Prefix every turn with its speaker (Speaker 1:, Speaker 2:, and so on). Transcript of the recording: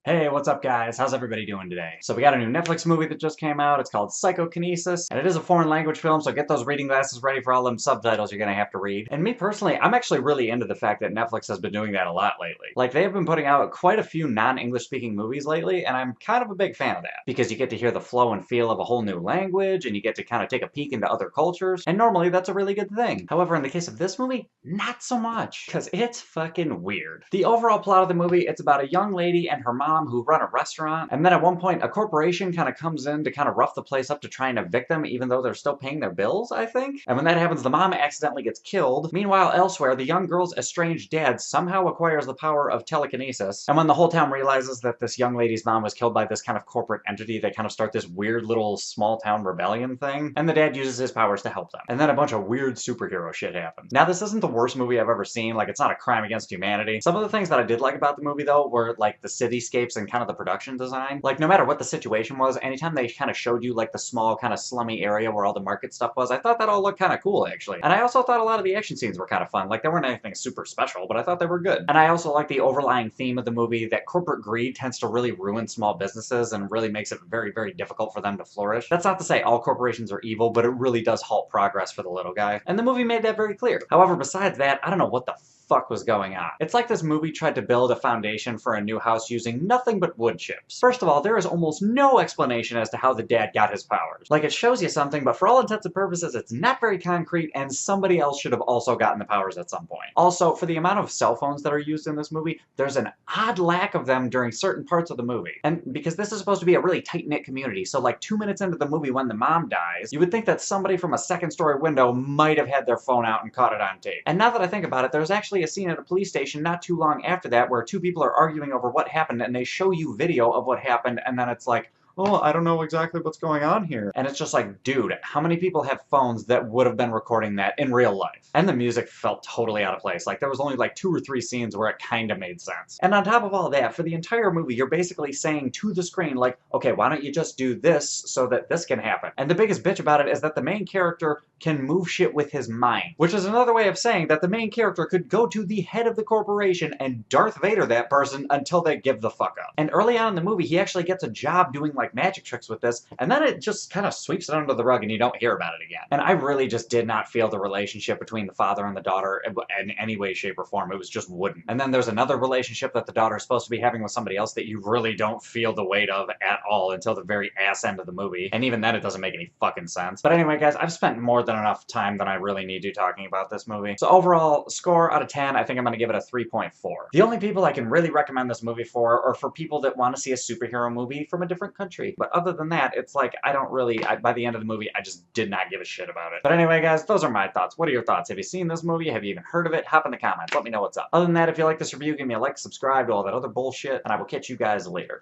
Speaker 1: Hey, what's up guys? How's everybody doing today? So we got a new Netflix movie that just came out. It's called Psychokinesis, and it is a foreign language film, so get those reading glasses ready for all them subtitles you're gonna have to read. And me personally, I'm actually really into the fact that Netflix has been doing that a lot lately. Like, they have been putting out quite a few non-English speaking movies lately, and I'm kind of a big fan of that. Because you get to hear the flow and feel of a whole new language, and you get to kind of take a peek into other cultures, and normally that's a really good thing. However, in the case of this movie, not so much, because it's fucking weird. The overall plot of the movie, it's about a young lady and her mom who run a restaurant, and then at one point a corporation kind of comes in to kind of rough the place up to try and evict them even though they're still paying their bills, I think? And when that happens, the mom accidentally gets killed. Meanwhile, elsewhere, the young girl's estranged dad somehow acquires the power of telekinesis, and when the whole town realizes that this young lady's mom was killed by this kind of corporate entity, they kind of start this weird little small town rebellion thing, and the dad uses his powers to help them. And then a bunch of weird superhero shit happens. Now, this isn't the worst movie I've ever seen, like, it's not a crime against humanity. Some of the things that I did like about the movie, though, were, like, the cityscapes and kind of the production design. Like, no matter what the situation was, anytime they kind of showed you, like, the small kind of slummy area where all the market stuff was, I thought that all looked kind of cool, actually. And I also thought a lot of the action scenes were kind of fun. Like, they weren't anything super special, but I thought they were good. And I also like the overlying theme of the movie that corporate greed tends to really ruin small businesses and really makes it very, very difficult for them to flourish. That's not to say all corporations are evil, but it really does halt progress for the little guy. And the movie made that very clear. However, besides that, I don't know what the fuck was going on. It's like this movie tried to build a foundation for a new house using nothing but wood chips. First of all, there is almost no explanation as to how the dad got his powers. Like, it shows you something, but for all intents and purposes, it's not very concrete, and somebody else should have also gotten the powers at some point. Also, for the amount of cell phones that are used in this movie, there's an odd lack of them during certain parts of the movie. And because this is supposed to be a really tight-knit community, so like 2 minutes into the movie when the mom dies, you would think that somebody from a second-story window might have had their phone out and caught it on tape. And now that I think about it, there's actually a scene at a police station not too long after that where two people are arguing over what happened, and they show you video of what happened, and then it's like, oh, I don't know exactly what's going on here. And it's just like, dude, how many people have phones that would have been recording that in real life? And the music felt totally out of place. Like, there was only like 2 or 3 scenes where it kind of made sense. And on top of all that, for the entire movie, you're basically saying to the screen, like, okay, why don't you just do this so that this can happen? And the biggest bitch about it is that the main character can move shit with his mind, which is another way of saying that the main character could go to the head of the corporation and Darth Vader that person until they give the fuck up. And early on in the movie, he actually gets a job doing like magic tricks with this, and then it just kind of sweeps it under the rug and you don't hear about it again. And I really just did not feel the relationship between the father and the daughter in any way, shape, or form. It was just wooden. And then there's another relationship that the daughter is supposed to be having with somebody else that you really don't feel the weight of at all until the very ass end of the movie. And even then, it doesn't make any fucking sense. But anyway, guys, I've spent more than enough time than I really need to talking about this movie. So overall, score out of 10, I think I'm gonna give it a 3.4. The only people I can really recommend this movie for are for people that want to see a superhero movie from a different country. But other than that, it's like, I don't really, by the end of the movie, I just did not give a shit about it. But anyway, guys, those are my thoughts. What are your thoughts? Have you seen this movie? Have you even heard of it? Hop in the comments. Let me know what's up. Other than that, if you like this review, give me a like, subscribe, to all that other bullshit, and I will catch you guys later.